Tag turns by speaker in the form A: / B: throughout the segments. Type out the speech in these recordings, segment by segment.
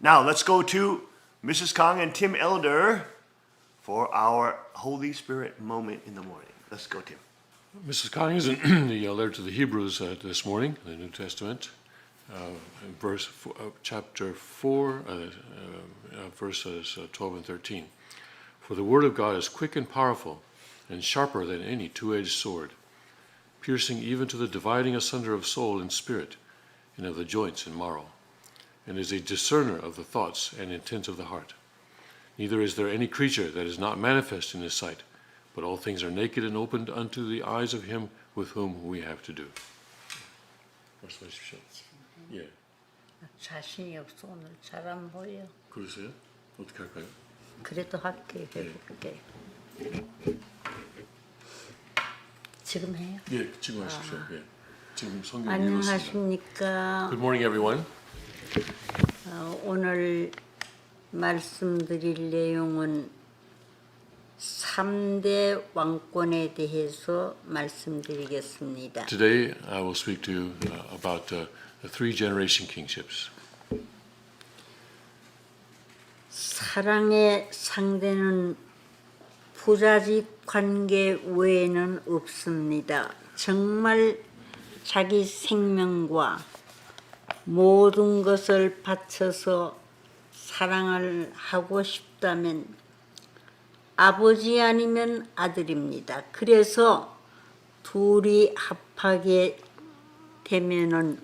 A: Now let's go to Mrs. Kong and Tim Elder for our Holy Spirit moment in the morning. Let's go, Tim.
B: Mrs. Kong is in the letter to the Hebrews this morning, the New Testament, chapter 4, verses 12 and 13. For the word of God is quick and powerful, and sharper than any two-edged sword, piercing even to the dividing asunder of soul and spirit, and of the joints and marrow, and is a discerner of the thoughts and intents of the heart. Neither is there any creature that is not manifest in his sight, but all things are naked and opened unto the eyes of him with whom we have to do. 말씀하십시오. 예.
C: 자신이 없어 오늘 잘 안 보여.
B: 그러세요? 어떻게 할까요?
C: 그래도 할게 해볼게. 지금 해요?
B: 예, 지금 하십시오. 예. 지금 성경 읽었습니다.
C: 안녕하십니까.
B: Good morning, everyone.
C: 오늘 말씀드릴 내용은 3대 왕권에 대해서 말씀드리겠습니다.
B: Today, I will speak to you about the three-generation kingships.
C: 사랑의 상대는 부자직 관계 외에는 없습니다. 정말 자기 생명과 모든 것을 바쳐서 사랑을 하고 싶다면 아버지 아니면 아들입니다. 그래서 둘이 합하게 되면은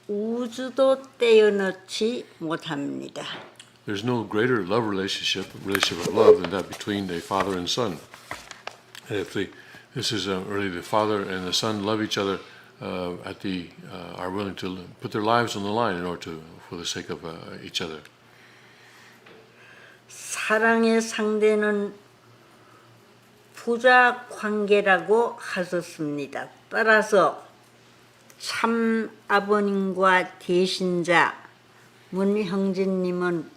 C: 우주도 떼어넣지 못합니다.
B: There's no greater relationship of love than that between a father and son. And if this is really the father and the son love each other, are willing to put their lives on the line in order for the sake of each other.
C: 사랑의 상대는 부자 관계라고 하셨습니다. 따라서 참 아버님과 대신자 문형진님은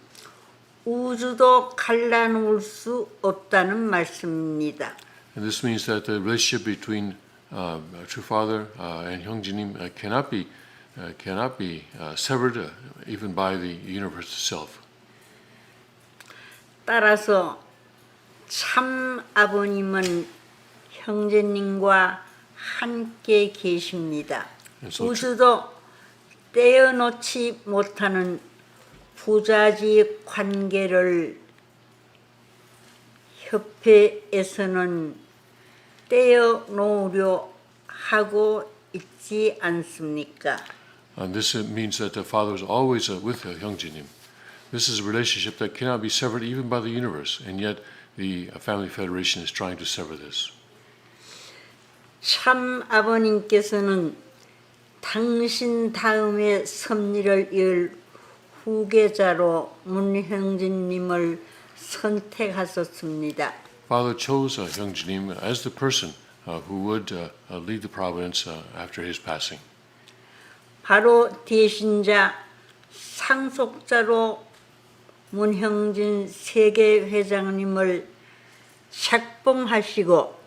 C: 우주도 갈라놓을 수 없다는 말씀입니다.
B: And this means that the relationship between true father and Hyungjinim cannot be severed even by the universe itself.
C: 따라서 참 아버님은 형제님과 함께 계십니다. 우주도 떼어놓지 못하는 부자직 관계를 협회에서는 떼어놓으려 하고 있지 않습니까?
B: And this means that the father is always with Hyungjinim. This is a relationship that cannot be severed even by the universe, and yet the Family Federation is trying to sever this.
C: 참 아버님께서는 당신 다음에 섭리를 이을 후계자로 문형진님을 선택하셨습니다.
B: Father chose Hyungjinim as the person who would lead the providence after his passing.
C: 바로 대신자 상속자로 문형진 세계회장님을 책봉하시고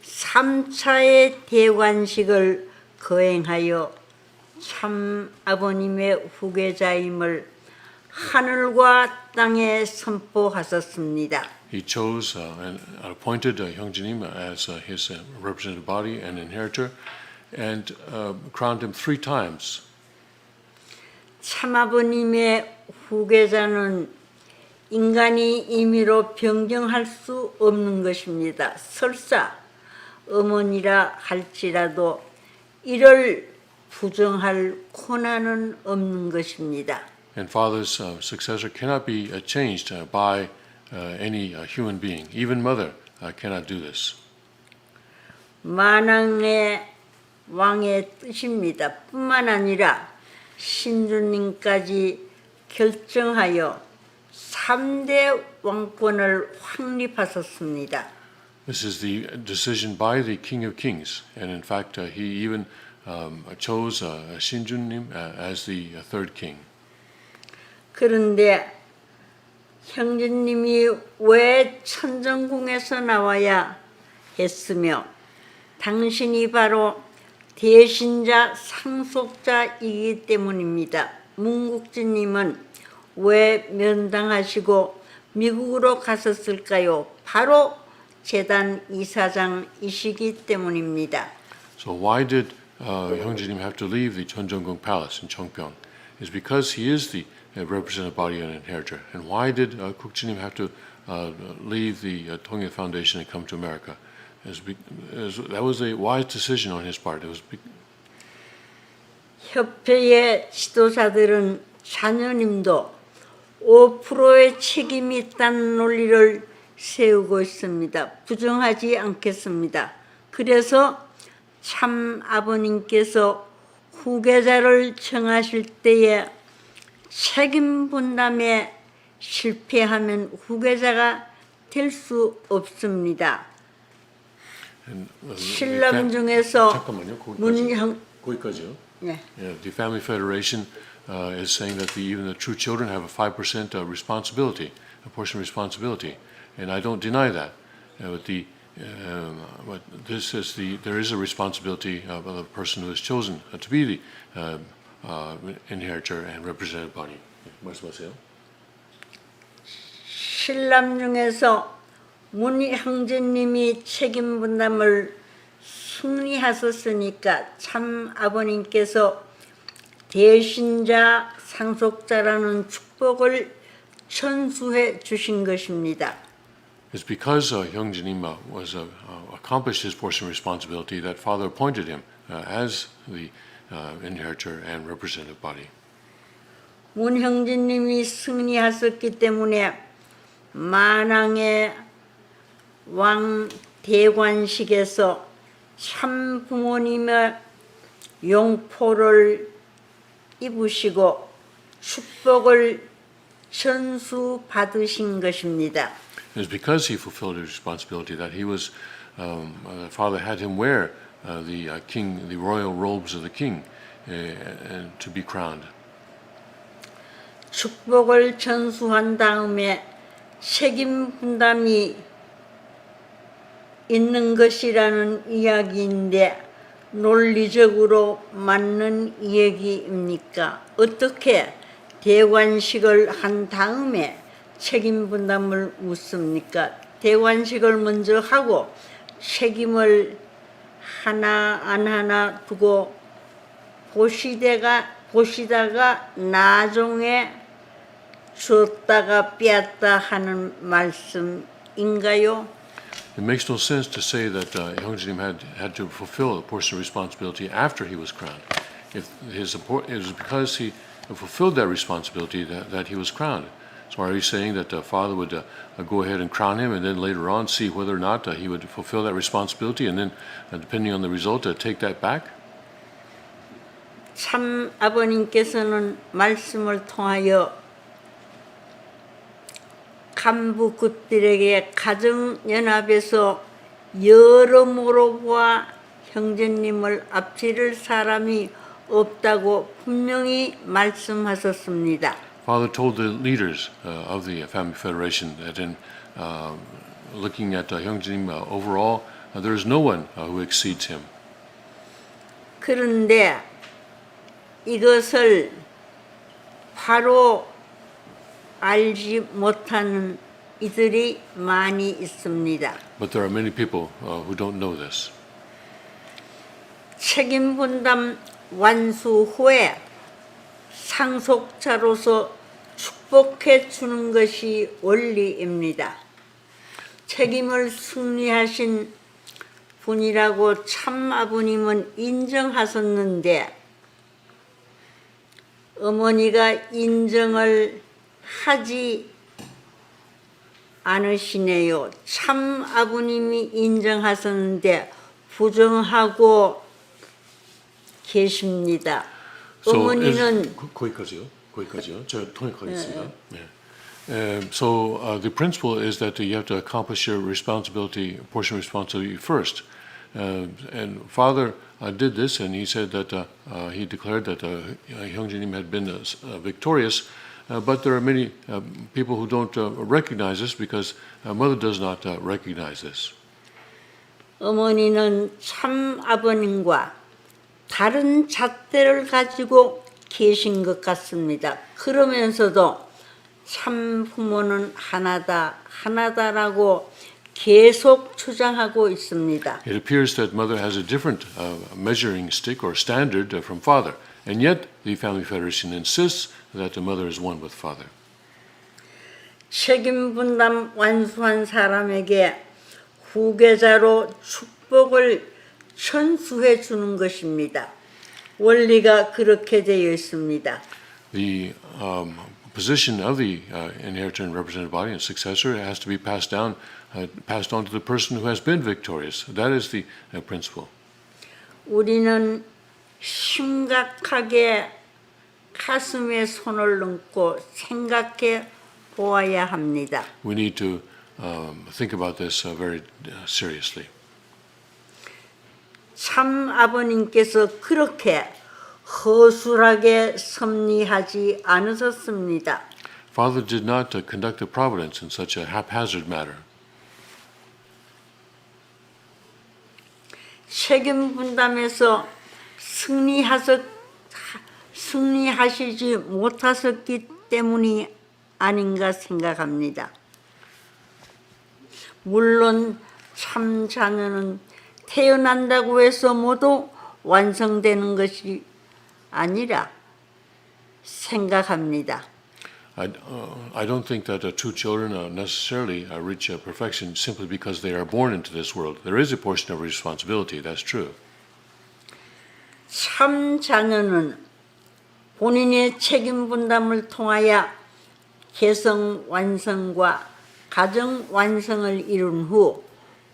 C: 3차의 대관식을 거행하여 참 아버님의 후계자임을 하늘과 땅에 선포하셨습니다.
B: He chose and appointed Hyungjinim as his representative body and inheritor, and crowned him 3 times.
C: 참아버님의 후계자는 인간이 임의로 변경할 수 없는 것입니다. 설사 어머니라 할지라도 이를 부정할 권한은 없는 것입니다.
B: And father's successor cannot be changed by any human being. Even mother cannot do this.
C: 만왕의 왕의 뜻입니다. 뿐만 아니라 신주님까지 결정하여 3대 왕권을 확립하셨습니다.
B: This is the decision by the King of Kings, and in fact, he even chose Shinjunim as the third king.
C: 그런데 형제님이 왜 천정궁에서 나와야 했으며 당신이 바로 대신자 상속자이기 때문입니다. 문국진님은 왜 면당하시고 미국으로 가셨을까요? 바로 재단 이사장이시기 때문입니다.
B: So why did Hyungjinim have to leave the Cheonjeonggung Palace in Cheongpyeong? It's because he is the representative body and inheritor. And why did Kukjinim have to leave the Tongye Foundation and come to America? That was a wise decision on his part. It was
C: 협회의 지도자들은 자녀님도 5%의 책임이 있다는 논리를 세우고 있습니다. 부정하지 않겠습니다. 그래서 참 아버님께서 후계자를 정하실 때에 책임 분담에 실패하면 후계자가 될 수 없습니다. 신랑 중에서
B: 잠깐만요. 거기까지요.
C: 네.
B: Yeah, the Family Federation is saying that even the true children have a 5% responsibility, a portion of responsibility, and I don't deny that. But there is a responsibility of the person who is chosen to be the inheritor and representative body. 말씀하세요.
C: 신람 중에서 문 형제님이 책임 분담을 승리하셨으니까 참 아버님께서 대신자 상속자라는 축복을 전수해 주신 것입니다.
B: It's because Hyungjinim was accomplished his portion of responsibility that Father appointed him as the inheritor and representative body.
C: 문 형제님이 승리하셨기 때문에 만왕의 왕 대관식에서 참 부모님의 용포를 입으시고 축복을 전수 받으신 것입니다.
B: It was because he fulfilled his responsibility that he was, Father had him wear the royal robes of the king, and to be crowned.
C: 축복을 전수한 다음에 책임 분담이 있는 것이라는 이야기인데 논리적으로 맞는 얘기입니까? 어떻게 대관식을 한 다음에 책임 분담을 묻습니까? 대관식을 먼저 하고 책임을 하나 두고 보시다가 나중에 줬다가 빼앗다 하는 말씀인가요?
B: It makes no sense to say that Hyungjinim had to fulfill a portion of responsibility after he was crowned. It was because he fulfilled that responsibility that he was crowned. So are you saying that Father would go ahead and crown him and then later on see whether or not he would fulfill that responsibility and then, depending on the result, take that back?
C: 참 아버님께서는 말씀을 통하여 간부급들에게 가정연합에서 여러모로 보아 형제님을 앞지를 사람이 없다고 분명히 말씀하셨습니다.
B: Father told the leaders of the Family Federation that in looking at Hyungjinim overall, there is no one who exceeds him.
C: 그런데 이것을 바로 알지 못하는 이들이 많이 있습니다.
B: But there are many people who don't know this.
C: 책임 분담 완수 후에 상속자로서 축복해 주는 것이 원리입니다. 책임을 승리하신 분이라고 참 아버님은 인정하셨는데 어머니가 인정을 하지 않으시네요. 참 아버님이 인정하셨는데 부정하고 계십니다. 어머니는
B: 거기까지요. 제가 통역하겠습니다. So the principle is that you have to accomplish your responsibility, portion of responsibility first. And Father did this, and he said that he declared that Hyungjinim had been victorious. But there are many people who don't recognize this because Mother does not recognize this.
C: 어머니는 참 아버님과 다른 잣대를 가지고 계신 것 같습니다. 그러면서도 참 부모는 하나다, 하나다라고 계속 주장하고 있습니다.
B: It appears that mother has a different measuring stick or standard from father, and yet the Family Federation insists that the mother is one with father.
C: 책임 분담 완수한 사람에게 후계자로 축복을 전수해 주는 것입니다. 원리가 그렇게 되어 있습니다.
B: The position of the inheritor and representative body and successor has to be passed on to the person who has been victorious. That is the principle.
C: 우리는 심각하게 가슴에 손을 얹고 생각해 보아야 합니다.
B: We need to think about this very seriously.
C: 참 아버님께서 그렇게 허술하게 섭리하지 않으셨습니다.
B: Father did not conduct the providence in such a haphazard manner.
C: 책임 분담에서 승리하시지 못하셨기 때문이 아닌가 생각합니다. 물론 참 자녀는 태어난다고 해서 모두 완성되는 것이 아니라 생각합니다.
B: I don't think that true children necessarily reach perfection simply because they are born into this world. There is a portion of responsibility, that's true.
C: 참 자녀는 본인의 책임 분담을 통하여 개성 완성과 가정 완성을 이룬 후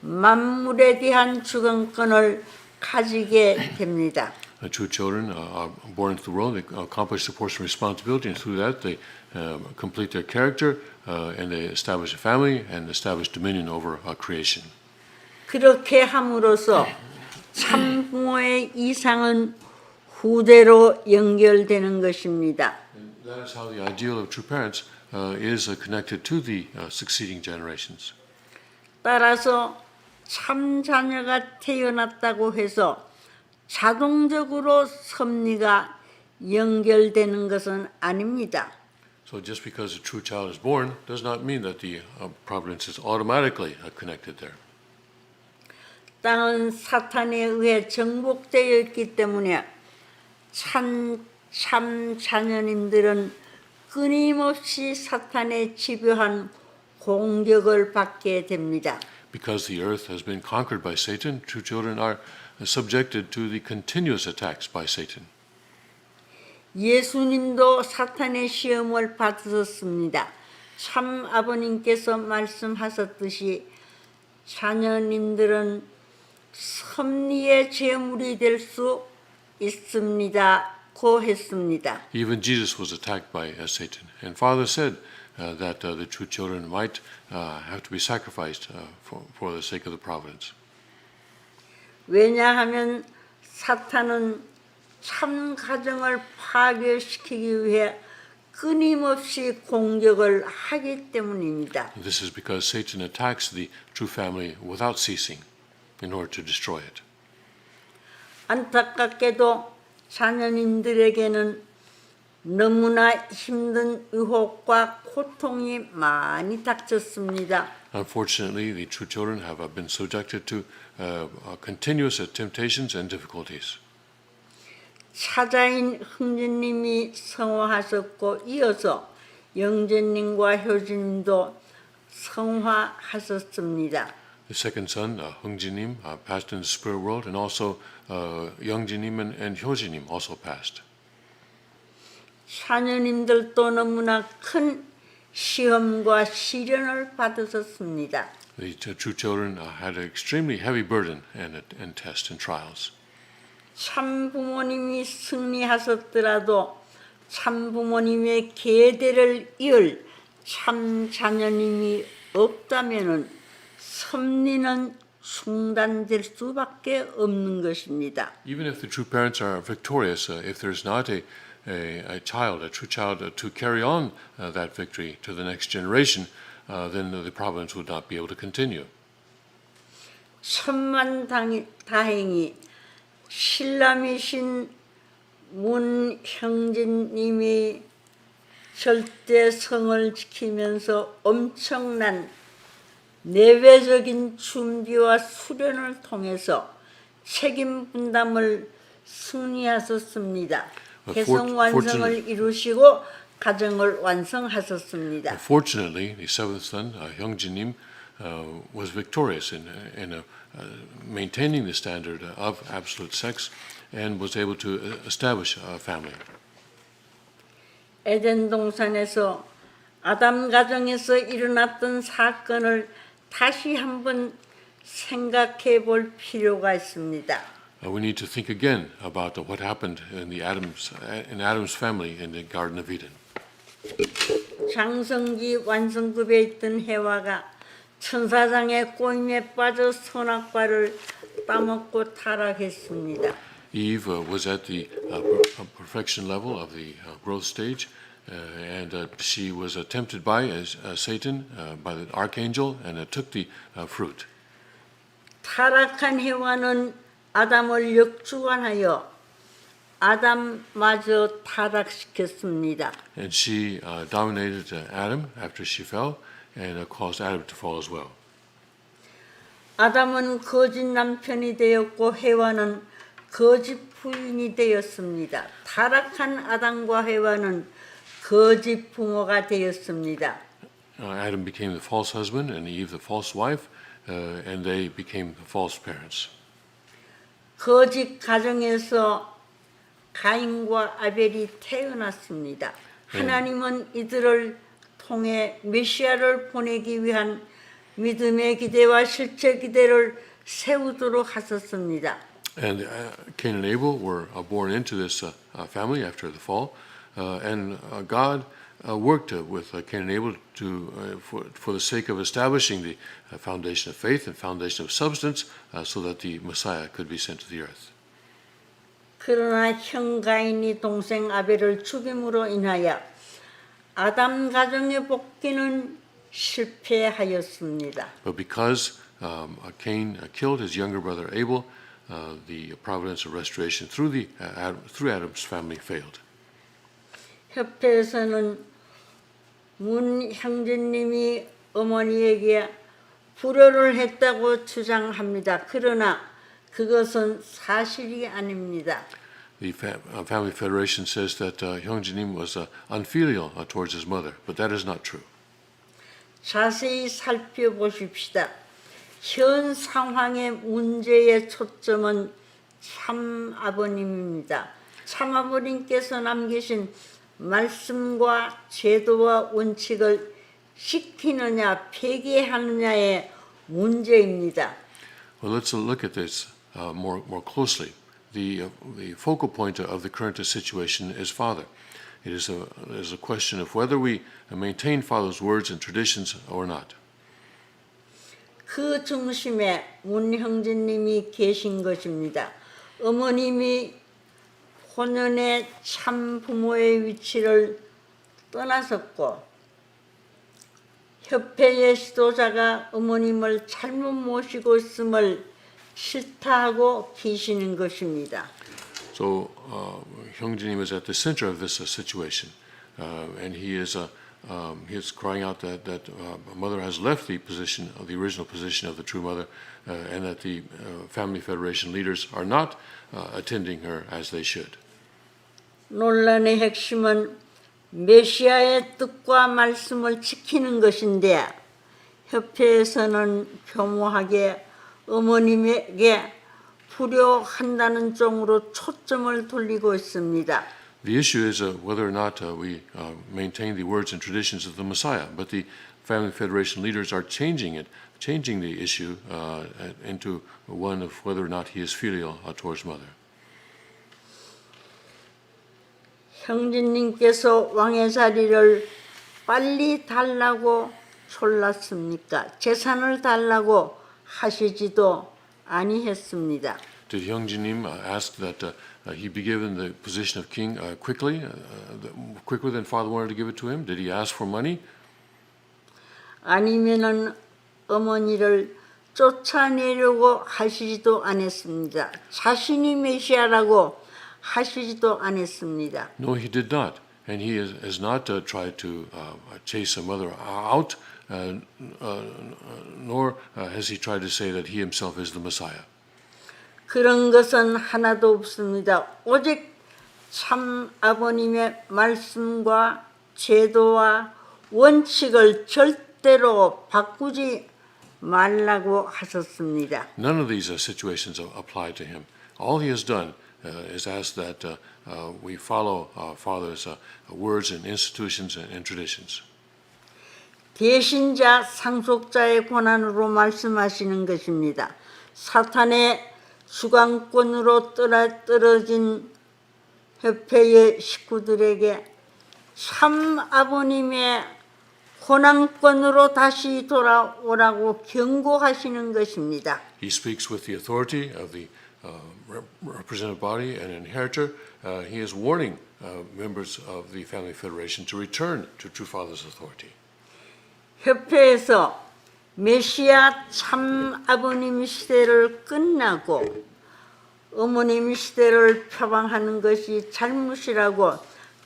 C: 만물에 대한 주관권을 가지게 됩니다.
B: True children are born into the world, they accomplish a portion of responsibility, and through that they complete their character and they establish a family and establish dominion over creation.
C: 그렇게 함으로써 참 부모의 이상은 후대로 연결되는 것입니다.
B: And that is how the ideal of true parents is connected to the succeeding generations.
C: 따라서 참 자녀가 태어났다고 해서 자동적으로 섭리가 연결되는 것은 아닙니다.
B: So just because a true child is born does not mean that the providence is automatically connected there.
C: 땅은 사탄에 의해 정복되어 있기 때문에 참 자녀님들은 끊임없이 사탄의 집요한 공격을 받게 됩니다.
B: Because the earth has been conquered by Satan, true children are subjected to the continuous attacks by Satan.
C: 예수님도 사탄의 시험을 받으셨습니다. 참 아버님께서 말씀하셨듯이 자녀님들은 섭리의 제물이 될 수 있습니다고 했습니다.
B: Even Jesus was attacked by Satan. And Father said that the true children might have to be sacrificed for the sake of the providence.
C: 왜냐하면 사탄은 참 가정을 파괴시키기 위해 끊임없이 공격을 하기 때문입니다.
B: This is because Satan attacks the true family without ceasing in order to destroy it.
C: 안타깝게도 자녀님들에게는 너무나 힘든 유혹과 고통이 많이 닥쳤습니다.
B: Unfortunately, the true children have been subjected to continuous temptations and difficulties.
C: 차자인 흥진님이 성화하셨고 이어서 영재님과 효진님도 성화하셨습니다.
B: The second son, Hungjinim, passed in the spirit world, and also Youngjinim and Hyojinim also passed.
C: 자녀님들도 너무나 큰 시험과 시련을 받으셨습니다.
B: The true children had an extremely heavy burden and tests and trials.
C: 참 부모님이 승리하셨더라도 참 부모님의 계대를 이을 참 자녀님이 없다면은 섭리는 중단될 수밖에 없는 것입니다.
B: Even if the true parents are victorious, if there's not a true child to carry on that victory to the next generation, then the providence would not be able to continue.
C: 천만다행히 신람이신 문형진님이 절대성을 지키면서 엄청난 내외적인 준비와 수련을 통해서 책임 분담을 승리하셨습니다. 개성 완성을 이루시고 가정을 완성하셨습니다.
B: Fortunately, the seventh son, Hyungjin-nim, was victorious in maintaining the standard of absolute sex and was able to establish a family.
C: 에덴 동산에서 아담 가정에서 일어났던 사건을 다시 한번 생각해 볼 필요가 있습니다.
B: We need to think again about what happened in Adam's family in the Garden of Eden.
C: 장성기 완성급에 있던 해와가 천사장의 꼬임에 빠져 선악과를 따먹고 타락했습니다.
B: Eve was at the perfection level of the growth stage, and she was tempted by Satan, by the archangel, and took the fruit.
C: 타락한 해와는 아담을 역주관하여 아담마저 타락시켰습니다.
B: And she dominated Adam after she fell, and caused Adam to fall as well.
C: 아담은 거짓 남편이 되었고 해와는 거짓 부인이 되었습니다. 타락한 아담과 해와는 거짓 부모가 되었습니다.
B: Adam became the false husband, and Eve the false wife, and they became the false parents.
C: 거짓 가정에서 가인과 아벨이 태어났습니다. 하나님은 이들을 통해 메시아를 보내기 위한 믿음의 기대와 실제 기대를 세우도록 하셨습니다.
B: And Cain and Abel were born into this family after the fall, and God worked with Cain and Abel for the sake of establishing the foundation of faith and foundation of substance, so that the Messiah could be sent to the earth.
C: 그러나 형 가인이 동생 아벨을 죽임으로 인하여 아담 가정의 복귀는 실패하였습니다.
B: But because Cain killed his younger brother Abel, the providence of restoration through Adam's family failed.
C: 협회에서는 문 형제님이 어머니에게 불효를 했다고 주장합니다. 그러나 그것은 사실이 아닙니다.
B: The Family Federation says that Hyungjin-nim was unfilial towards his mother, but that is not true.
C: 자세히 살펴보십시다. 현 상황의 문제의 초점은 참 아버님입니다. 참 아버님께서 남기신 말씀과 제도와 원칙을 지키느냐 폐기하느냐의 문제입니다.
B: Well, let's look at this more closely. The focal point of the current situation is Father. It is a question of whether we maintain Father's words and traditions or not.
C: 그 중심에 문 형제님이 계신 것입니다. 어머님이 혼연의 참 부모의 위치를 떠나섰고 협회의 지도자가 어머님을 잘못 모시고 있음을 실타하고 계시는 것입니다.
B: So Hyungjin-nim is at the center of this situation, and he is crying out that mother has left the position of the original position of the true mother, and that the Family Federation leaders are not attending her as they should.
C: 논란의 핵심은 메시아의 뜻과 말씀을 지키는 것인데 협회에서는 교묘하게 어머님에게 불효한다는 쪽으로 초점을 돌리고 있습니다.
B: The issue is whether or not we maintain the words and traditions of the Messiah, but the Family Federation leaders are changing the issue into one of whether or not he is filial towards mother.
C: 형제님께서 왕의 자리를 빨리 달라고 졸랐습니까? 재산을 달라고 하시지도 아니했습니다.
B: Did Hyungjin-nim ask that he be given the position of king quickly, quicker than father wanted to give it to him? Did he ask for money?
C: 아니면은 어머니를 쫓아내려고 하시지도 않았습니다. 자신이 메시아라고 하시지도 않았습니다.
B: No, he did not. And he has not tried to chase a mother out, nor has he tried to say that he himself is the Messiah.
C: 그런 것은 하나도 없습니다. 오직 참 아버님의 말씀과 제도와 원칙을 절대로 바꾸지 말라고 하셨습니다.
B: None of these situations apply to him. All he has done is ask that we follow our Father's words and institutions and traditions.
C: 대신자 상속자의 권한으로 말씀하시는 것입니다. 사탄의 주관권으로 떨어진 협회의 식구들에게 참 아버님의 권한권으로 다시 돌아오라고 경고하시는 것입니다.
B: He speaks with the authority of the representative body and inheritor. He is warning members of the Family Federation to return to True Father's authority.
C: 협회에서 메시아 참 아버님 시대를 끝나고 어머님 시대를 표방하는 것이 잘못이라고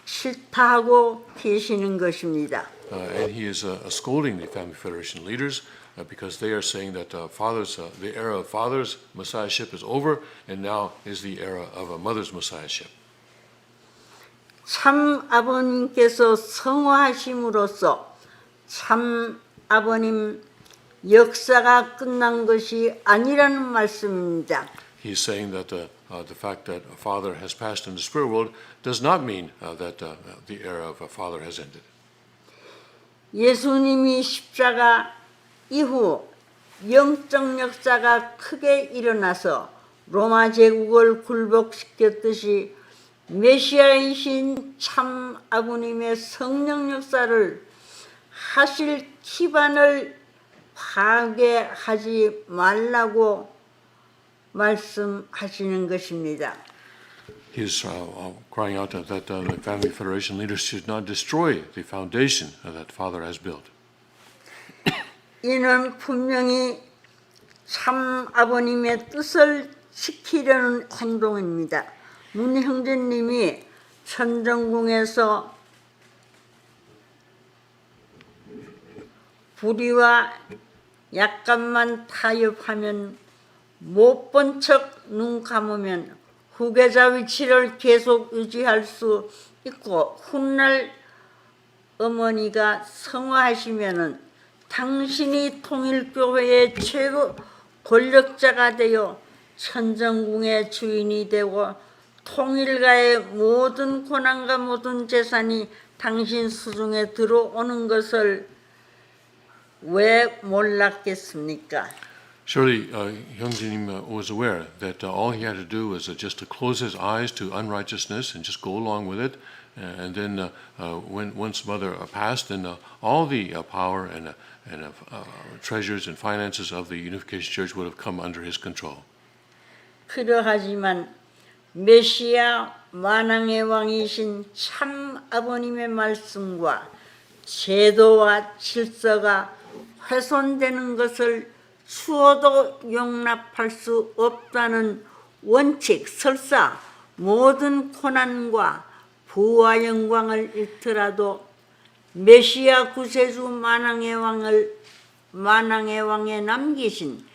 C: 질타하고 계시는 것입니다.
B: And he is scolding the Family Federation leaders because they are saying that the era of father's messiahship is over, and now is the era of a mother's messiahship.
C: 참 아버님께서 성화하심으로써 참 아버님 역사가 끝난 것이 아니라는 말씀입니다.
B: He is saying that the fact that a father has passed in the spirit world does not mean that the era of a father has ended.
C: 예수님이 십자가 이후 영적 역사가 크게 일어나서 로마 제국을 굴복시켰듯이 메시아이신 참 아버님의 성령 역사를 하실 기반을 파괴하지 말라고 말씀하시는 것입니다.
B: He is crying out that the Family Federation leaders should not destroy the foundation that Father has built.
C: 이는 분명히 참 아버님의 뜻을 지키려는 행동입니다. 문 형제님이 천정궁에서 불의와 약간만 타협하면 못 본 척 눈 감으면 후계자 위치를 계속 유지할 수 있고 훗날 어머니가 성화하시면은 당신이 통일교회의 최고 권력자가 되어 천정궁의 주인이 되고 통일가의 모든 권한과 모든 재산이 당신 수중에 들어오는 것을 왜 몰랐겠습니까?
B: Surely Hyungjinim was aware that all he had to do was just to close his eyes to unrighteousness and just go along with it. And then once Mother passed, then all the power and treasures and finances of the Unification Church would have come under his control.
C: 그러하지만 메시아 만왕의 왕이신 참 아버님의 말씀과 제도와 질서가 훼손되는 것을 추워도 용납할 수 없다는 원칙, 설사 모든 고난과 부와 영광을 잃더라도 메시아 구세주 만왕의 왕에 남기신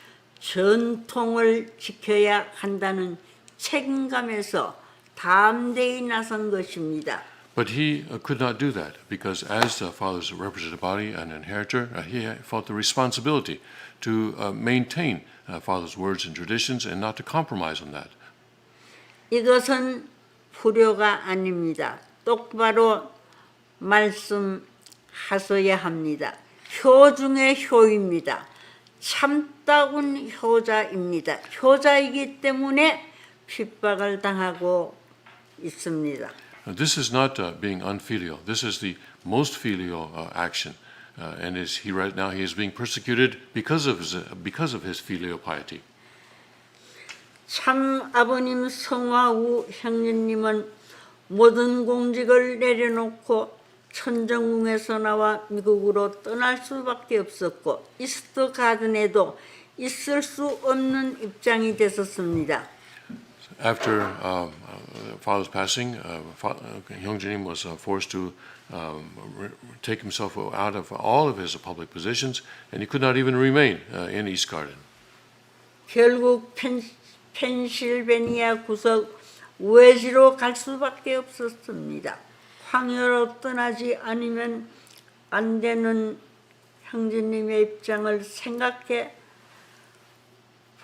C: 전통을 지켜야 한다는 책임감에서 담대히 나선 것입니다.
B: But he could not do that because as the Father's representative body and inheritor, he felt the responsibility to maintain Father's words and traditions and not to compromise on that.
C: 이것은 불효가 아닙니다. 똑바로 말씀하셔야 합니다. 효 중의 효입니다. 참다운 효자입니다. 효자이기 때문에 핍박을 당하고 있습니다.
B: This is not being unfilial. This is the most filial action, and right now he is being persecuted because of his filial piety.
C: 참 아버님 성화 후 형제님은 모든 공직을 내려놓고 천정궁에서 나와 미국으로 떠날 수밖에 없었고 이스트 가든에도 있을 수 없는 입장이 됐었습니다.
B: After father's passing, Hyungjanim was forced to take himself out of all of his public positions, and he could not even remain in East Garden.
C: 결국 펜실베니아 구석 외지로 갈 수밖에 없었습니다. 황야로 떠나지 않으면 안 되는 형제님의 입장을 생각해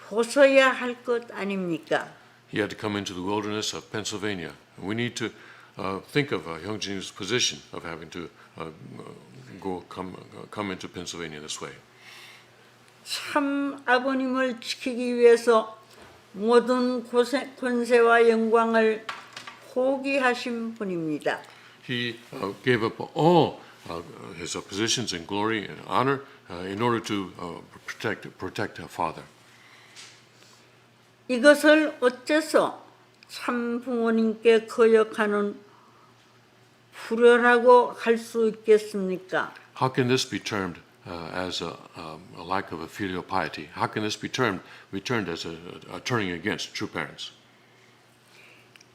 C: 보셔야 할 것 아닙니까?
B: He had to come into the wilderness of Pennsylvania. We need to think of Hyungjin's position of having to come into Pennsylvania this way.
C: 참 아버님을 지키기 위해서 모든 권세와 영광을 포기하신 분입니다.
B: He gave up all his positions and glory and honor in order to protect her father.
C: 이것을 어째서 참 부모님께 거역하는 불효라고 할 수 있겠습니까?
B: How can this be termed as a lack of a filial piety? How can this be returned as a turning against true parents?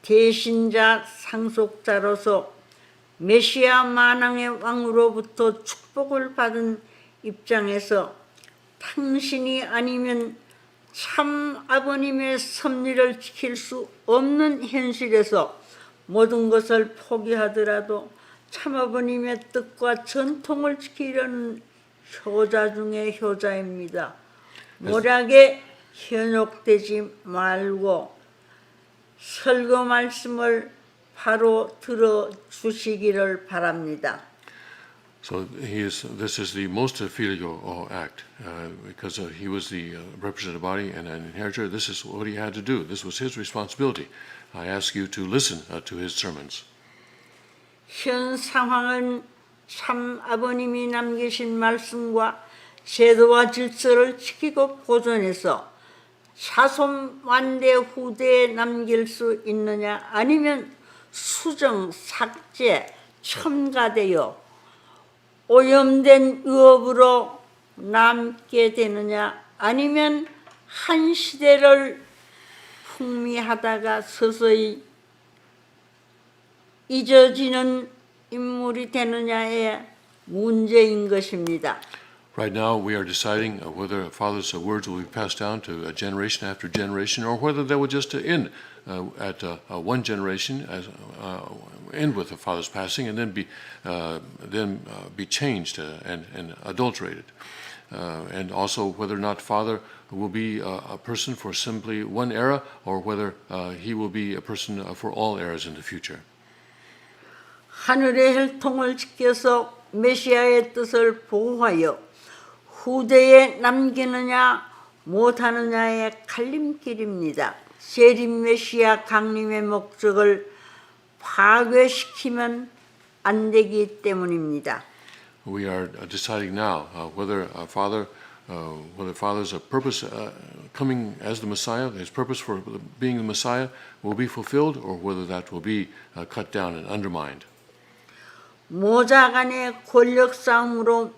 C: 대신자 상속자로서 메시아 만왕의 왕으로부터 축복을 받은 입장에서 당신이 아니면 참 아버님의 섭리를 지킬 수 없는 현실에서 모든 것을 포기하더라도 참 아버님의 뜻과 전통을 지키려는 효자 중의 효자입니다. 모략에 현혹되지 말고 설교 말씀을 바로 들어 주시기를 바랍니다.
B: So this is the most filial act because he was the representative body and an inheritor. This is what he had to do. This was his responsibility. I ask you to listen to his sermons.
C: 현 상황은 참 아버님이 남기신 말씀과 제도와 질서를 지키고 보존해서 자손 만대 후대에 남길 수 있느냐 아니면 수정, 삭제, 첨가되어 오염된 유업으로 남게 되느냐 아니면 한 시대를 풍미하다가 서서히 잊어지는 인물이 되느냐의 문제인 것입니다.
B: Right now, we are deciding whether Father's words will be passed down to generation after generation, or whether they will just end at one generation, end with the Father's passing, and then be changed and adulterated, and also whether or not Father will be a person for simply one era, or whether he will be a person for all eras in the future.
C: 하늘의 혈통을 지켜서 메시아의 뜻을 보호하여 후대에 남기느냐 못하느냐의 갈림길입니다. 재림 메시아 강림의 목적을 파괴시키면 안 되기 때문입니다.
B: We are deciding now whether Father's purpose coming as the Messiah, his purpose for being the Messiah, will be fulfilled, or whether that will be cut down and undermined.
C: 모자 간의 권력 싸움으로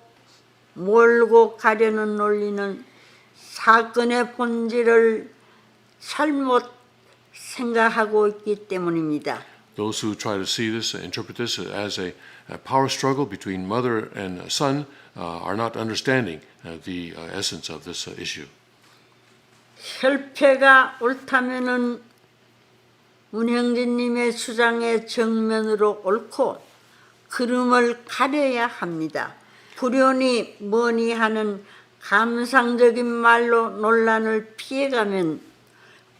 C: 몰고 가려는 논리는 사건의 본질을 잘못 생각하고 있기 때문입니다.
B: Those who try to see this, interpret this as a power struggle between mother and son, are not understanding the essence of this issue.
C: 혈패가 옳다면은 문형진님의 주장의 정면으로 옳고 그름을 가려야 합니다. 불효니 뭐니 하는 감상적인 말로 논란을 피해가면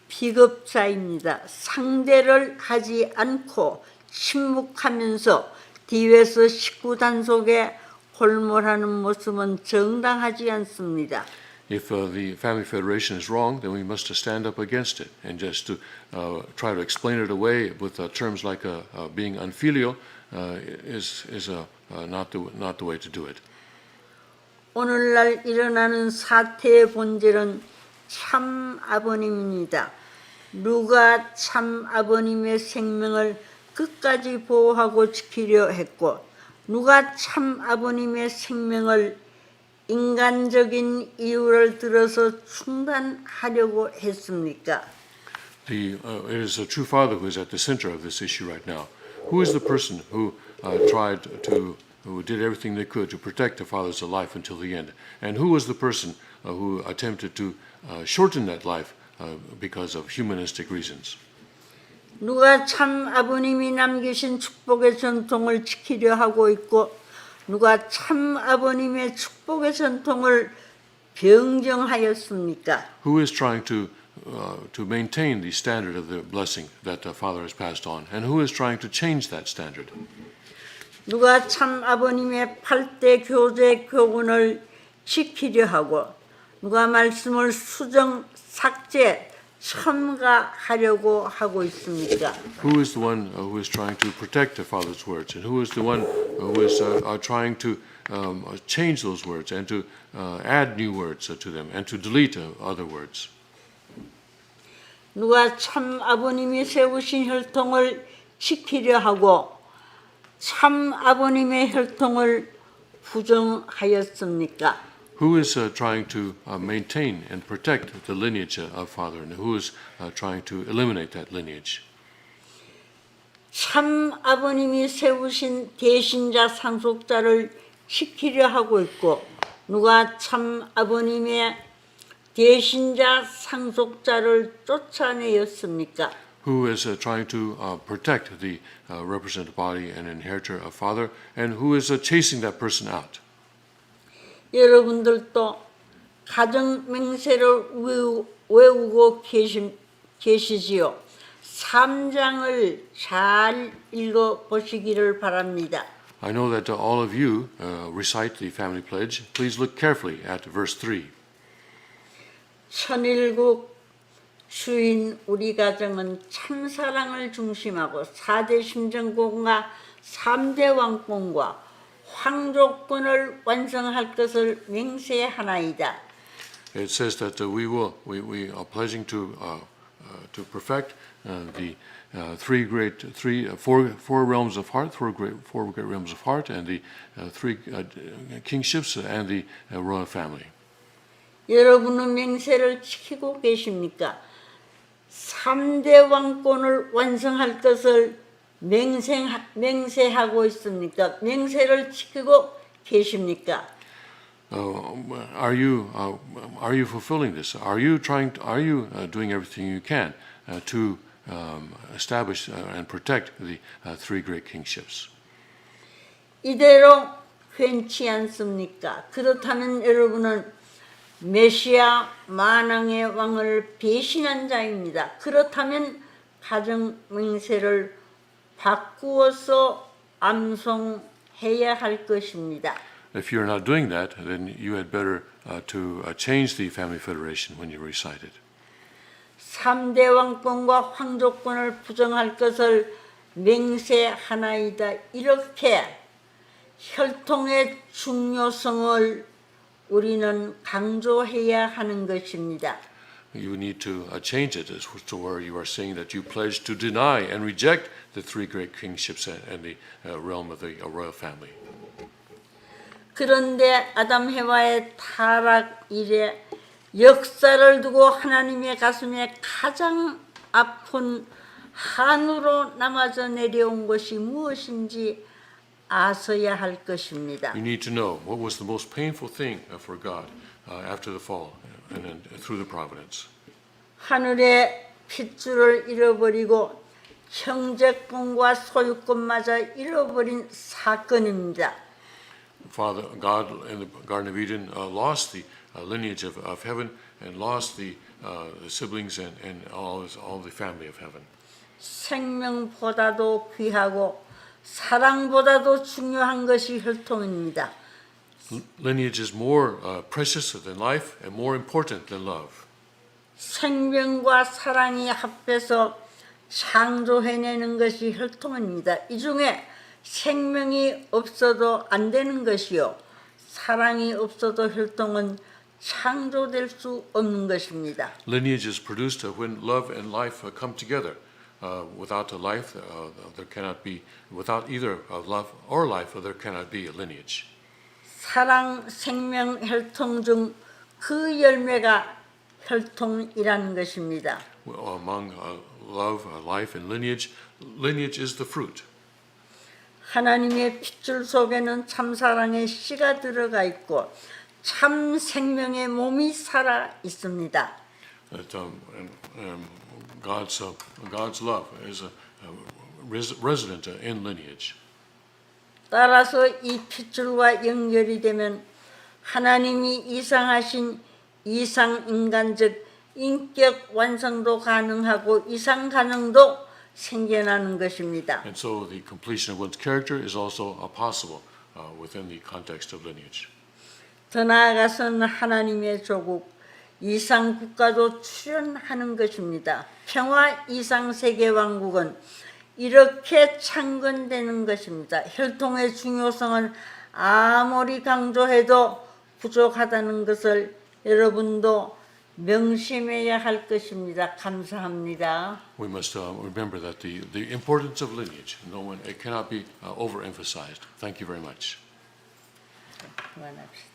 C: 비겁자입니다. 상대를 하지 않고 침묵하면서 뒤에서 식구 단속에 골몰하는 모습은 정당하지 않습니다.
B: If the family federation is wrong, then we must stand up against it, and just to try to explain it away with terms like being unfilial is not the way to do it.
C: 오늘날 일어나는 사태의 본질은 참 아버님입니다. 누가 참 아버님의 생명을 끝까지 보호하고 지키려 했고 누가 참 아버님의 생명을 인간적인 이유를 들어서 중단하려고 했습니까?
B: It is a true father who is at the center of this issue right now. Who is the person who who did everything they could to protect the father's life until the end? And who was the person who attempted to shorten that life because of humanistic reasons?
C: 누가 참 아버님이 남기신 축복의 전통을 지키려 하고 있고 누가 참 아버님의 축복의 전통을 변경하였습니까?
B: Who is trying to maintain the standard of the blessing that the father has passed on, and who is trying to change that standard?
C: 누가 참 아버님의 8대 교제 교훈을 지키려 하고 누가 말씀을 수정, 삭제, 첨가하려고 하고 있습니까?
B: Who is the one who is trying to protect the father's words, and who is the one who is trying to change those words and to add new words to them and to delete other words?
C: 누가 참 아버님이 세우신 혈통을 지키려 하고 참 아버님의 혈통을 부정하였습니까?
B: Who is trying to maintain and protect the lineage of father, and who is trying to eliminate that lineage?
C: 참 아버님이 세우신 대신자 상속자를 지키려 하고 있고 누가 참 아버님의 대신자 상속자를 쫓아내었습니까?
B: Who is trying to protect the represented body and inheritor of father, and who is chasing that person out?
C: 여러분들도 가정 맹세를 외우고 계시지요. 3장을 잘 읽어 보시기를 바랍니다.
B: I know that all of you recite the family pledge. Please look carefully at verse 3.
C: 천일국 주인 우리 가정은 참사랑을 중심하고 4대 심정권과 3대 왕권과 황족권을 완성할 것을 맹세하나이다.
B: It says that we are pledging to perfect the four realms of heart, four great realms of heart, and the three kingships and the royal family.
C: 여러분은 맹세를 지키고 계십니까? 3대 왕권을 완성할 것을 맹세하고 있습니까? 맹세를 지키고 계십니까?
B: Are you fulfilling this? Are you doing everything you can to establish and protect the three great kingships?
C: 이대로 괜찮지 않습니까? 그렇다면 여러분은 메시아 만왕의 왕을 배신한 자입니다. 그렇다면 가정 맹세를 바꾸어서 암송해야 할 것입니다.
B: If you're not doing that, then you had better to change the family federation when you recite it.
C: 3대 왕권과 황족권을 부정할 것을 맹세하나이다. 이렇게 혈통의 중요성을 우리는 강조해야 하는 것입니다.
B: You need to change it to where you are saying that you pledge to deny and reject the three great kingships and the realm of the royal family.
C: 그런데 아담 해와의 타락 이래 역사를 두고 하나님의 가슴에 가장 아픈 한으로 남아져 내려온 것이 무엇인지 아셔야 할 것입니다.
B: You need to know what was the most painful thing for God after the fall and then through the providence.
C: 하늘의 핏줄을 잃어버리고 형제권과 소유권마저 잃어버린 사건입니다.
B: Father God in the Garden of Eden lost the lineage of heaven and lost the siblings and all the family of heaven.
C: 생명보다도 귀하고 사랑보다도 중요한 것이 혈통입니다.
B: Lineage is more precious than life and more important than love.
C: 생명과 사랑이 합해서 창조해내는 것이 혈통입니다. 이 중에 생명이 없어도 안 되는 것이요. 사랑이 없어도 혈통은 창조될 수 없는 것입니다.
B: Lineage is produced when love and life come together. Without a life, there cannot be. Without either love or life, there cannot be a lineage.
C: 사랑, 생명, 혈통 중 그 열매가 혈통이라는 것입니다.
B: among love, life, and lineage. Lineage is the fruit.
C: 하나님의 핏줄 속에는 참 사랑의 씨가 들어가 있고 참 생명의 몸이 살아 있습니다.
B: That God's love is resident in lineage.
C: 따라서 이 핏줄과 연결이 되면 하나님이 이상하신 이상 인간적 인격 완성도 가능하고 이상 가능도 생겨나는 것입니다.
B: And so the completion of one's character is also possible within the context of lineage.
C: 더 나아가서는 하나님의 조국 이상 국가도 출현하는 것입니다. 평화 이상 세계 왕국은 이렇게 창건되는 것입니다. 혈통의 중요성은 아무리 강조해도 부족하다는 것을 여러분도 명심해야 할 것입니다. 감사합니다.
B: We must remember that the importance of lineage, it cannot be overemphasized. Thank you very much.
C: 그만합시다.